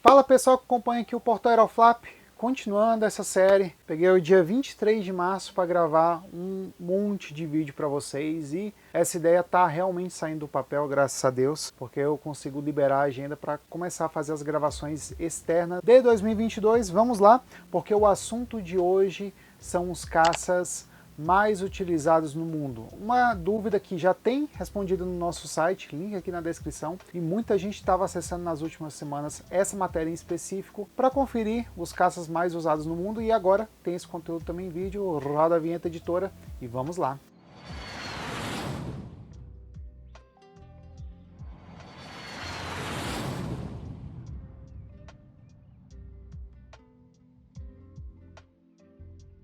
Fala pessoal que acompanha aqui o Portal Aeroflap, continuando essa série. Peguei o dia 23 de março para gravar um monte de vídeo para vocês e essa ideia tá realmente saindo do papel, graças a Deus, porque eu consigo liberar a agenda para começar a fazer as gravações externas de 2022. Vamos lá, porque o assunto de hoje são os caças mais utilizados no mundo. Uma dúvida que já tem respondido no nosso site, link aqui na descrição, e muita gente estava acessando nas últimas semanas essa matéria em específico para conferir os caças mais usados no mundo, e agora tem esse conteúdo também em vídeo. Roda a vinheta, editora, e vamos lá.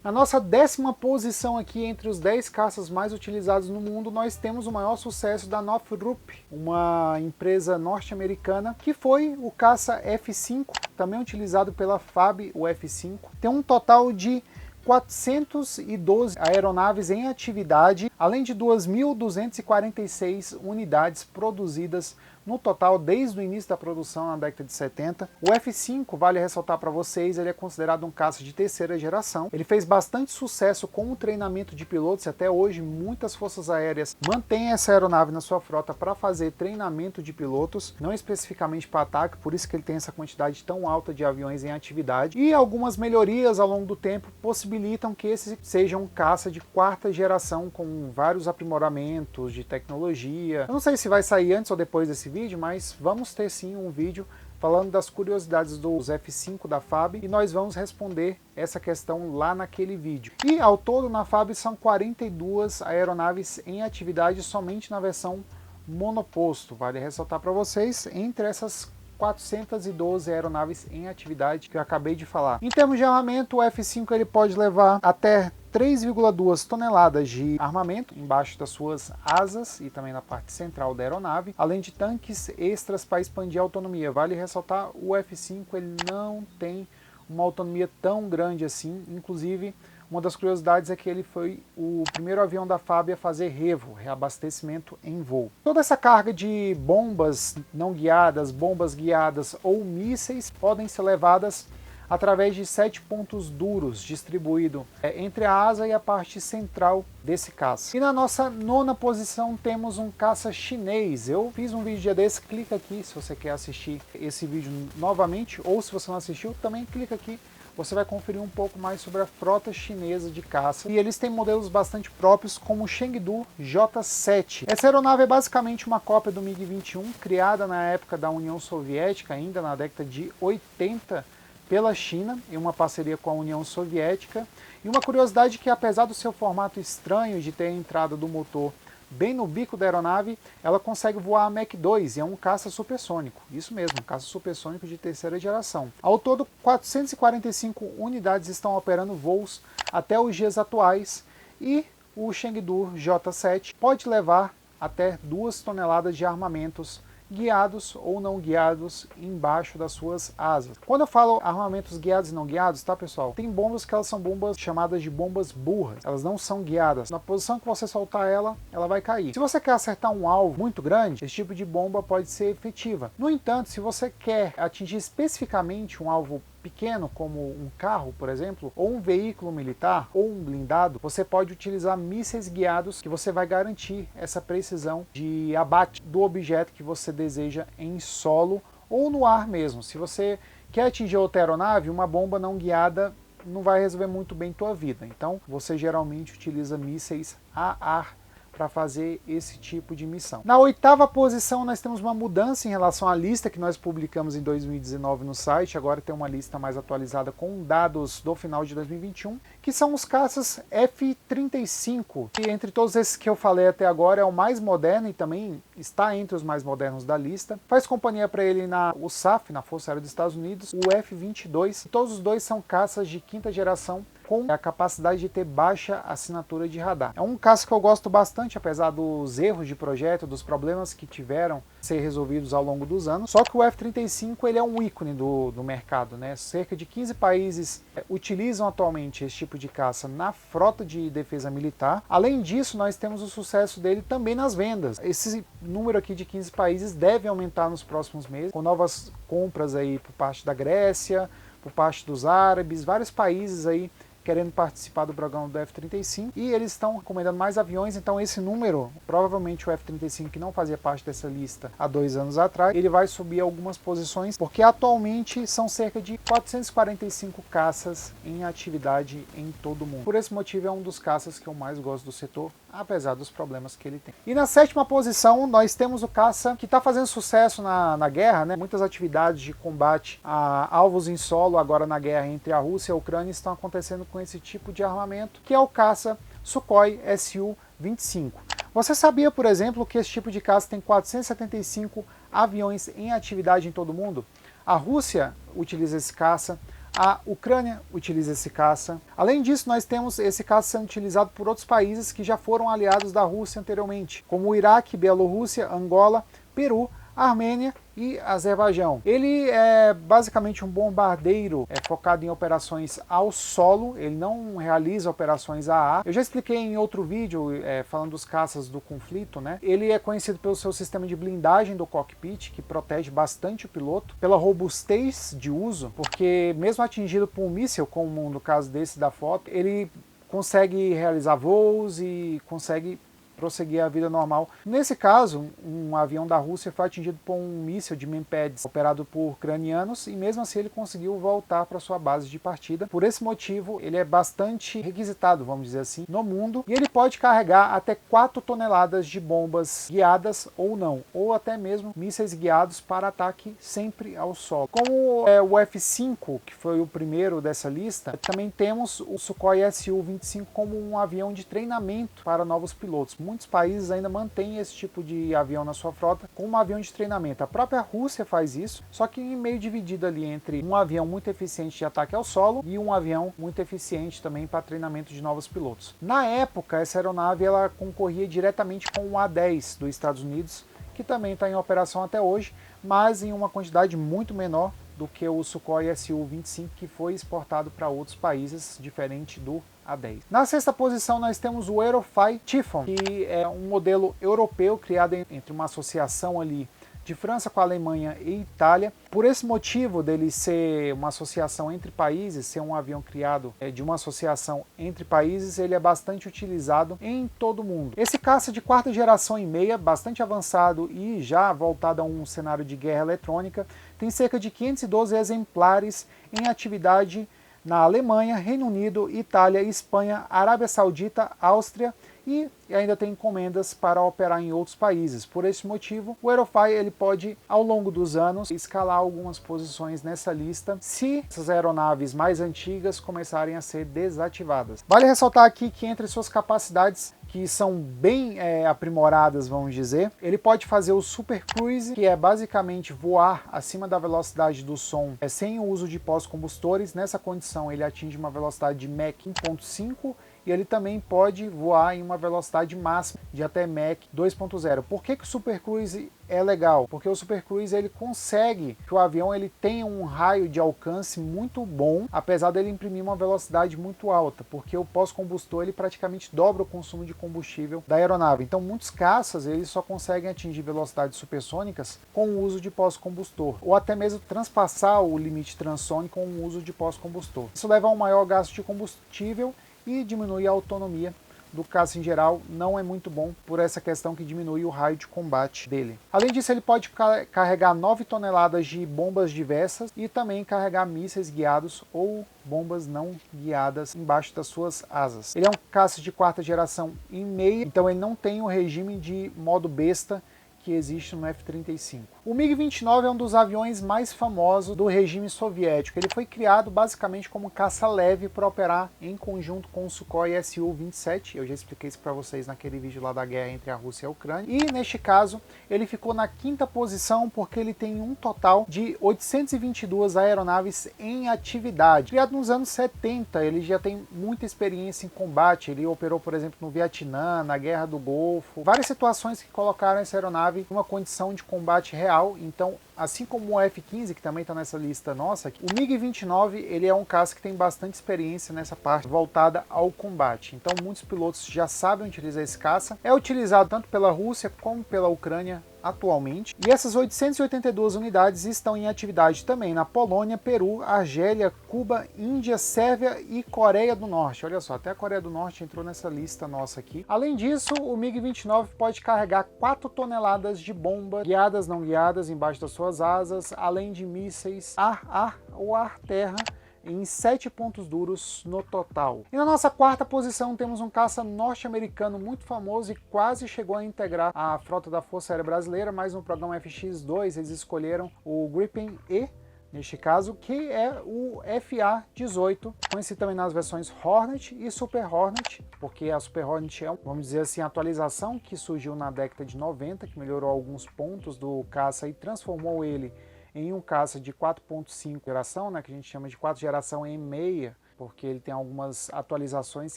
Na nossa 10ª posição aqui entre os 10 caças mais utilizados no mundo, nós temos o maior sucesso da Northrop, uma empresa norte-americana, que foi o caça F-5, também utilizado pela FAB, o F-5. Tem um total de 412 aeronaves em atividade, além de 2.246 unidades produzidas no total desde o início da produção na década de 70. O F-5, vale ressaltar para vocês, ele é considerado um caça de terceira geração. Ele fez bastante sucesso com o treinamento de pilotos e até hoje muitas forças aéreas mantêm essa aeronave na sua frota para fazer treinamento de pilotos, não especificamente para ataque, por isso que ele tem essa quantidade tão alta de aviões em atividade. E algumas melhorias ao longo do tempo possibilitam que esse seja um caça de quarta geração com vários aprimoramentos de tecnologia. Eu não sei se vai sair antes ou depois desse vídeo, mas vamos ter sim um vídeo falando das curiosidades dos F-5 da FAB e nós vamos responder essa questão lá naquele vídeo. E ao todo na FAB são 42 aeronaves em atividade somente na versão monoposto. Vale ressaltar para vocês, entre essas 412 aeronaves em atividade que eu acabei de falar. Em termos de armamento, o F-5 ele pode levar até 3,2 toneladas de armamento embaixo das suas asas e também na parte central da aeronave, além de tanques extras para expandir a autonomia. Vale ressaltar, o F-5 ele não tem uma autonomia tão grande assim, inclusive uma das curiosidades é que ele foi o primeiro avião da FAB a fazer REVO, reabastecimento em voo. Toda essa carga de bombas não guiadas, bombas guiadas ou mísseis podem ser levadas através de 7 pontos duros distribuídos entre a asa e a parte central desse caça. E na nossa 9ª posição temos um caça chinês. Eu fiz um vídeo desse, clica aqui se você quer assistir esse vídeo novamente, ou se você não assistiu, também clica aqui. Você vai conferir um pouco mais sobre a frota chinesa de caça. E eles têm modelos bastante próprios, como o Chengdu J-7. Essa aeronave é basicamente uma cópia do MiG-21, criada na época da União Soviética, ainda na década de 80, pela China, em uma parceria com a União Soviética. E uma curiosidade é que, apesar do seu formato estranho de ter a entrada do motor bem no bico da aeronave, ela consegue voar a Mach 2 e é um caça supersônico. Isso mesmo, um caça supersônico de terceira geração. Ao todo, 445 unidades estão operando voos até os dias atuais e o Chengdu J-7 pode levar até 2 toneladas de armamentos guiados ou não guiados embaixo das suas asas. Quando eu falo armamentos guiados e não guiados, tá pessoal? Tem bombas que elas são bombas chamadas de bombas burras. Elas não são guiadas. Na posição que você soltar ela, ela vai cair. Se você quer acertar um alvo muito grande, esse tipo de bomba pode ser efetiva. No entanto, se você quer atingir especificamente um alvo pequeno, como um carro, por exemplo, ou um veículo militar, ou um blindado, você pode utilizar mísseis guiados que você vai garantir essa precisão de abate do objeto que você deseja em solo ou no ar mesmo. Se você quer atingir outra aeronave, uma bomba não guiada não vai resolver muito bem tua vida. Então, você geralmente utiliza mísseis a ar para fazer esse tipo de missão. Na 8ª posição nós temos uma mudança em relação à lista que nós publicamos em 2019 no site. Agora tem uma lista mais atualizada com dados do final de 2021, que são os caças F-35, que entre todos esses que eu falei até agora é o mais moderno e também está entre os mais modernos da lista. Faz companhia para ele na USAF, na Força Aérea dos Estados Unidos, o F-22. Todos os dois são caças de quinta geração com a capacidade de ter baixa assinatura de radar. É um caça que eu gosto bastante, apesar dos erros de projeto, dos problemas que tiveram ser resolvidos ao longo dos anos. Só que o F-35 ele é um ícone do mercado, né? Cerca de 15 países utilizam atualmente esse tipo de caça na frota de defesa militar. Além disso, nós temos o sucesso dele também nas vendas. Esse número aqui de 15 países deve aumentar nos próximos meses, com novas compras aí por parte da Grécia, por parte dos árabes, vários países aí querendo participar do programa do F-35, e eles estão encomendando mais aviões, então esse número, provavelmente o F-35, que não fazia parte dessa lista há 2 anos atrás, ele vai subir algumas posições, porque atualmente são cerca de 445 caças em atividade em todo o mundo. Por esse motivo é um dos caças que eu mais gosto do setor, apesar dos problemas que ele tem. E na 7ª posição, nós temos o caça que está fazendo sucesso na guerra, né? Muitas atividades de combate a alvos em solo agora na guerra entre a Rússia e a Ucrânia estão acontecendo com esse tipo de armamento, que é o caça Sukhoi Su-25. Você sabia, por exemplo, que esse tipo de caça tem 475 aviões em atividade em todo o mundo? A Rússia utiliza esse caça, a Ucrânia utiliza esse caça. Além disso, nós temos esse caça sendo utilizado por outros países que já foram aliados da Rússia anteriormente, como o Iraque, Bielorrússia, Angola, Peru, Armênia e Azerbaijão. Ele é basicamente um bombardeiro focado em operações ao solo, ele não realiza operações a ar. Eu já expliquei em outro vídeo, falando dos caças do conflito, né? Ele é conhecido pelo seu sistema de blindagem do cockpit, que protege bastante o piloto, pela robustez de uso, porque mesmo atingido por um míssil, como no caso desse da foto, ele consegue realizar voos e consegue prosseguir a vida normal. Nesse caso, um avião da Rússia foi atingido por um míssil de Mempeds operado por ucranianos e mesmo assim ele conseguiu voltar para sua base de partida. Por esse motivo, ele é bastante requisitado, vamos dizer assim, no mundo, e ele pode carregar até 4 toneladas de bombas guiadas ou não, ou até mesmo mísseis guiados para ataque sempre ao solo. Como o F-5, que foi o primeiro dessa lista, também temos o Sukhoi Su-25 como um avião de treinamento para novos pilotos. Muitos países ainda mantêm esse tipo de avião na sua frota como um avião de treinamento. A própria Rússia faz isso, só que meio dividido ali entre um avião muito eficiente de ataque ao solo e um avião muito eficiente também para treinamento de novos pilotos. Na época, essa aeronave ela concorria diretamente com o A-10 dos Estados Unidos, que também está em operação até hoje, mas em uma quantidade muito menor do que o Sukhoi Su-25, que foi exportado para outros países, diferente do A-10. Na 6ª posição nós temos o Aerofly Typhoon, que é um modelo europeu criado entre uma associação ali de França com a Alemanha e Itália. Por esse motivo dele ser uma associação entre países, ser um avião criado de uma associação entre países, ele é bastante utilizado em todo o mundo. Esse caça de 4ª geração e meia, bastante avançado e já voltado a um cenário de guerra eletrônica, tem cerca de 512 exemplares em atividade na Alemanha, Reino Unido, Itália, Espanha, Arábia Saudita, Áustria e ainda tem encomendas para operar em outros países. Por esse motivo, o Aerofly ele pode, ao longo dos anos, escalar algumas posições nessa lista se essas aeronaves mais antigas começarem a ser desativadas. Vale ressaltar aqui que entre suas capacidades que são bem aprimoradas, vamos dizer, ele pode fazer o Super Cruise, que é basicamente voar acima da velocidade do som sem o uso de pós-combustores. Nessa condição ele atinge uma velocidade de Mach 1.5 e ele também pode voar em uma velocidade máxima de até Mach 2.0. Por que o Super Cruise é legal? Porque o Super Cruise ele consegue que o avião ele tenha um raio de alcance muito bom, apesar dele imprimir uma velocidade muito alta, porque o pós-combustor ele praticamente dobra o consumo de combustível da aeronave. Então muitos caças eles só conseguem atingir velocidades supersônicas com o uso de pós-combustor, ou até mesmo transpassar o limite transônico com o uso de pós-combustor. Isso leva a um maior gasto de combustível e diminui a autonomia do caça em geral. Não é muito bom por essa questão que diminui o raio de combate dele. Além disso, ele pode carregar 9 toneladas de bombas diversas e também carregar mísseis guiados ou bombas não guiadas embaixo das suas asas. Ele é um caça de 4ª geração e meia, então ele não tem o regime de modo besta que existe no F-35. O MiG-29 é um dos aviões mais famosos do regime soviético. Ele foi criado basicamente como caça leve para operar em conjunto com o Sukhoi Su-27. Eu já expliquei isso para vocês naquele vídeo lá da guerra entre a Rússia e a Ucrânia. E neste caso, ele ficou na 5ª posição porque ele tem um total de 822 aeronaves em atividade. Criado nos anos 70, ele já tem muita experiência em combate. Ele operou, por exemplo, no Vietnã, na Guerra do Golfo. Várias situações que colocaram essa aeronave em uma condição de combate real. Então, assim como o F-15, que também está nessa lista nossa, o MiG-29 ele é um caça que tem bastante experiência nessa parte voltada ao combate. Então, muitos pilotos já sabem utilizar esse caça. É utilizado tanto pela Rússia como pela Ucrânia atualmente. E essas 882 unidades estão em atividade também na Polônia, Peru, Argélia, Cuba, Índia, Sérvia e Coreia do Norte. Olha só, até a Coreia do Norte entrou nessa lista nossa aqui. Além disso, o MiG-29 pode carregar 4 toneladas de bomba, guiadas, não guiadas, embaixo das suas asas, além de mísseis ar-ar ou ar-terra, em 7 pontos duros no total. E na nossa 4ª posição temos um caça norte-americano muito famoso e quase chegou a integrar a frota da Força Aérea Brasileira, mas no programa FX-2 eles escolheram o Gripen E, neste caso, que é o FA-18, conhecido também nas versões Hornet e Super Hornet, porque a Super Hornet é, vamos dizer assim, a atualização que surgiu na década de 90, que melhorou alguns pontos do caça e transformou ele em um caça de 4.5 geração, né, que a gente chama de 4 geração E6, porque ele tem algumas atualizações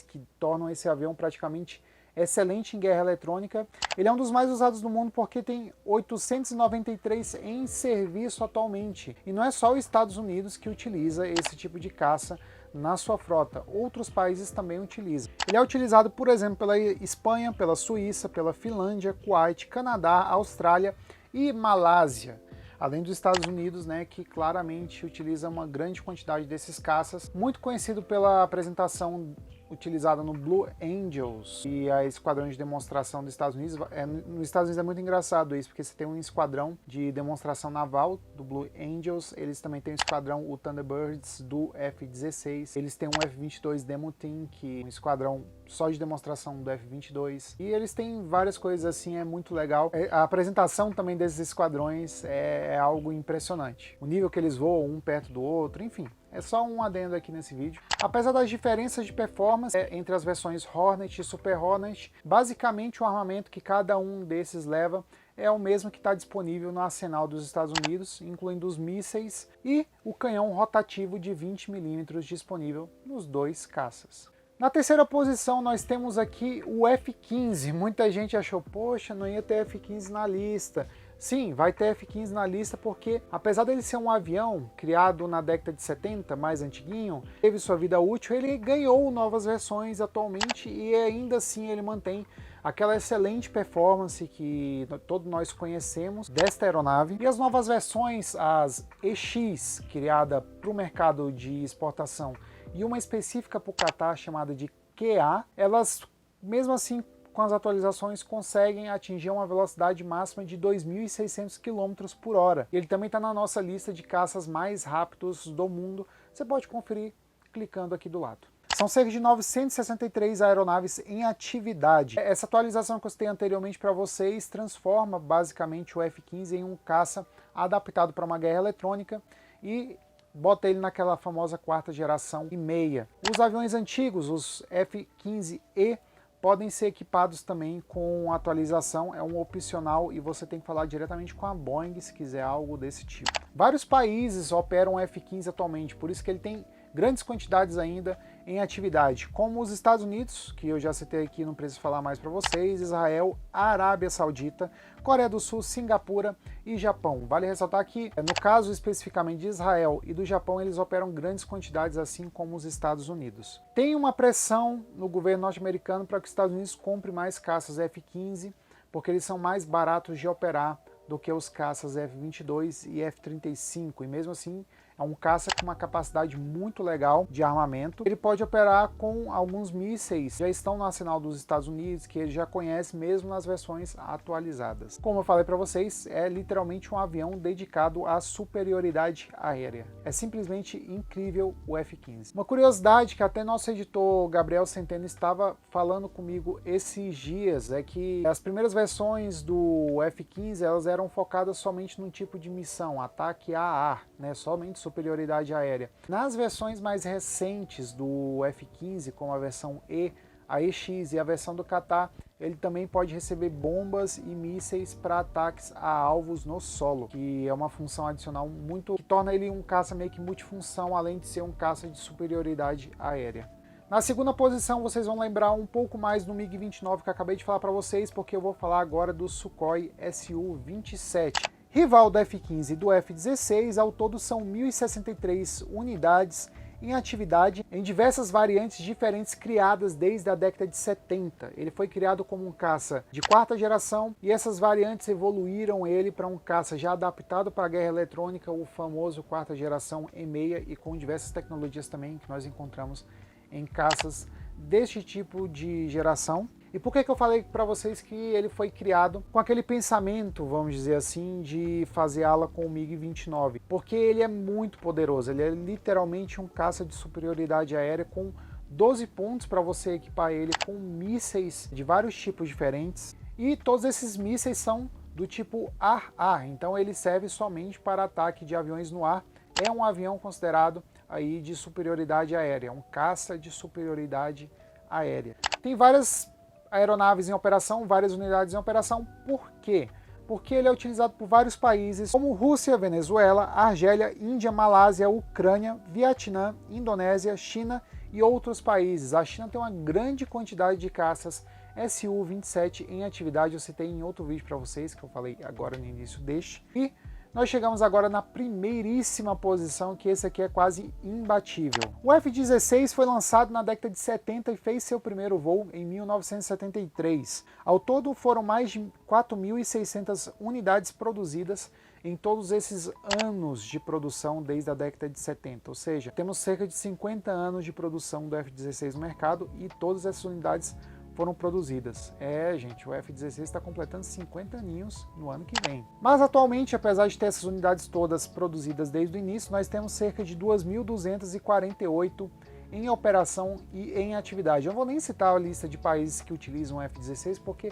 que tornam esse avião praticamente excelente em guerra eletrônica. Ele é um dos mais usados do mundo porque tem 893 em serviço atualmente. E não é só os Estados Unidos que utiliza esse tipo de caça na sua frota, outros países também utilizam. Ele é utilizado, por exemplo, pela Espanha, pela Suíça, pela Finlândia, Kuwait, Canadá, Austrália e Malásia. Além dos Estados Unidos, né, que claramente utiliza uma grande quantidade desses caças, muito conhecido pela apresentação utilizada no Blue Angels e a esquadrão de demonstração dos Estados Unidos. Nos Estados Unidos é muito engraçado isso, porque você tem um esquadrão de demonstração naval do Blue Angels, eles também têm um esquadrão, o Thunderbirds, do F-16, eles têm um F-22 Demo Team, que é um esquadrão só de demonstração do F-22, e eles têm várias coisas assim, é muito legal. A apresentação também desses esquadrões é algo impressionante. O nível que eles voam um perto do outro, enfim. É só um adendo aqui nesse vídeo. Apesar das diferenças de performance entre as versões Hornet e Super Hornet, basicamente o armamento que cada um desses leva é o mesmo que está disponível no arsenal dos Estados Unidos, incluindo os mísseis e o canhão rotativo de 20 mm disponível nos 2 caças. Na 3ª posição nós temos aqui o F-15. Muita gente achou, poxa, não ia ter F-15 na lista. Sim, vai ter F-15 na lista porque, apesar dele ser um avião criado na década de 70, mais antiguinho, teve sua vida útil, ele ganhou novas versões atualmente e ainda assim ele mantém aquela excelente performance que todos nós conhecemos desta aeronave. E as novas versões, as EX, criada para o mercado de exportação, e uma específica para o Qatar chamada de QA, elas, mesmo assim, com as atualizações, conseguem atingir uma velocidade máxima de 2.600 km por hora. Ele também está na nossa lista de caças mais rápidos do mundo. Você pode conferir clicando aqui do lado. São cerca de 963 aeronaves em atividade. Essa atualização que eu citei anteriormente para vocês transforma basicamente o F-15 em um caça adaptado para uma guerra eletrônica e bota ele naquela famosa 4ª geração e meia. Os aviões antigos, os F-15E, podem ser equipados também com atualização, é um opcional e você tem que falar diretamente com a Boeing se quiser algo desse tipo. Vários países operam F-15 atualmente, por isso que ele tem grandes quantidades ainda em atividade, como os Estados Unidos, que eu já citei aqui, não preciso falar mais para vocês, Israel, Arábia Saudita, Coreia do Sul, Singapura e Japão. Vale ressaltar que, no caso especificamente de Israel e do Japão, eles operam grandes quantidades, assim como os Estados Unidos. Tem uma pressão no governo norte-americano para que os Estados Unidos comprem mais caças F-15, porque eles são mais baratos de operar do que os caças F-22 e F-35, e mesmo assim É um caça com uma capacidade muito legal de armamento. Ele pode operar com alguns mísseis que já estão no arsenal dos Estados Unidos, que ele já conhece mesmo nas versões atualizadas. Como eu falei para vocês, é literalmente um avião dedicado à superioridade aérea. É simplesmente incrível o F-15. Uma curiosidade que até nosso editor Gabriel Centeno estava falando comigo esses dias é que as primeiras versões do F-15 elas eram focadas somente num tipo de missão, ataque a ar, né? Somente superioridade aérea. Nas versões mais recentes do F-15, como a versão E, a EX e a versão do Qatar, ele também pode receber bombas e mísseis para ataques a alvos no solo, que é uma função adicional que torna ele um caça meio que multifunção, além de ser um caça de superioridade aérea. Na segunda posição, vocês vão lembrar um pouco mais do MiG-29 que eu acabei de falar para vocês, porque eu vou falar agora do Sukhoi Su-27. Rival do F-15 e do F-16, ao todo são 1.063 unidades em atividade em diversas variantes diferentes criadas desde a década de 70. Ele foi criado como um caça de quarta geração e essas variantes evoluíram ele para um caça já adaptado para a guerra eletrônica, o famoso quarta geração E6, e com diversas tecnologias também que nós encontramos em caças deste tipo de geração. E por que eu falei para vocês que ele foi criado com aquele pensamento, vamos dizer assim, de fazer ala com o MiG-29? Porque ele é muito poderoso, ele é literalmente um caça de superioridade aérea com 12 pontos para você equipar ele com mísseis de vários tipos diferentes. E todos esses mísseis são do tipo ar-ar, então ele serve somente para ataque de aviões no ar. É um avião considerado aí de superioridade aérea, um caça de superioridade aérea. Tem várias aeronaves em operação, várias unidades em operação. Por quê? Porque ele é utilizado por vários países, como Rússia, Venezuela, Argélia, Índia, Malásia, Ucrânia, Vietnã, Indonésia, China e outros países. A China tem uma grande quantidade de caças Su-27 em atividade, eu citei em outro vídeo para vocês, que eu falei agora no início deste. E nós chegamos agora na primeiríssima posição, que esse aqui é quase imbatível. O F-16 foi lançado na década de 70 e fez seu primeiro voo em 1973. Ao todo foram mais de 4.600 unidades produzidas em todos esses anos de produção desde a década de 70. Ou seja, temos cerca de 50 anos de produção do F-16 no mercado e todas essas unidades foram produzidas. Gente, o F-16 está completando 50 aninhos no ano que vem. Mas atualmente, apesar de ter essas unidades todas produzidas desde o início, nós temos cerca de 2.248 em operação e em atividade. Eu não vou nem citar a lista de países que utilizam o F-16, porque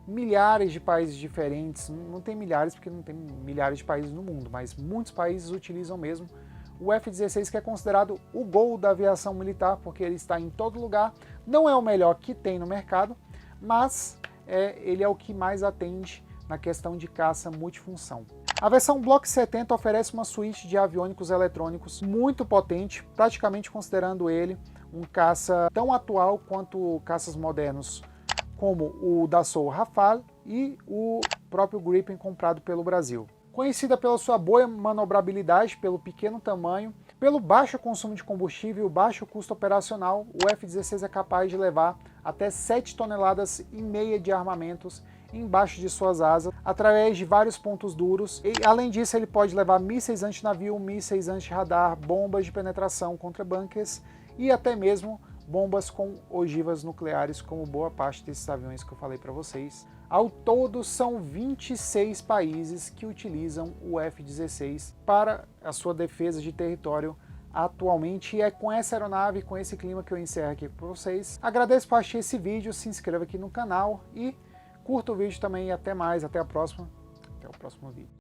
milhares de países diferentes, não tem milhares porque não tem milhares de países no mundo, mas muitos países utilizam mesmo o F-16, que é considerado o gol da aviação militar, porque ele está em todo lugar. Não é o melhor que tem no mercado, mas ele é o que mais atende na questão de caça multifunção. A versão Block 70 oferece uma suíte de aviônicos eletrônicos muito potente, praticamente considerando ele um caça tão atual quanto caças modernos, como o Dassault Rafale e o próprio Gripen comprado pelo Brasil. Conhecida pela sua boa manobrabilidade, pelo pequeno tamanho, pelo baixo consumo de combustível e o baixo custo operacional, o F-16 é capaz de levar até 7,5 toneladas de armamentos embaixo de suas asas, através de vários pontos duros. E, além disso, ele pode levar mísseis antinavio, mísseis anti-radar, bombas de penetração contra bunkers e até mesmo bombas com ogivas nucleares, como boa parte desses aviões que eu falei para vocês. Ao todo, são 26 países que utilizam o F-16 para a sua defesa de território atualmente. E é com essa aeronave, com esse clima, que eu encerro aqui para vocês. Agradeço por assistir esse vídeo, se inscreva aqui no canal e curta o vídeo também. E até mais, até a próxima. Até o próximo vídeo.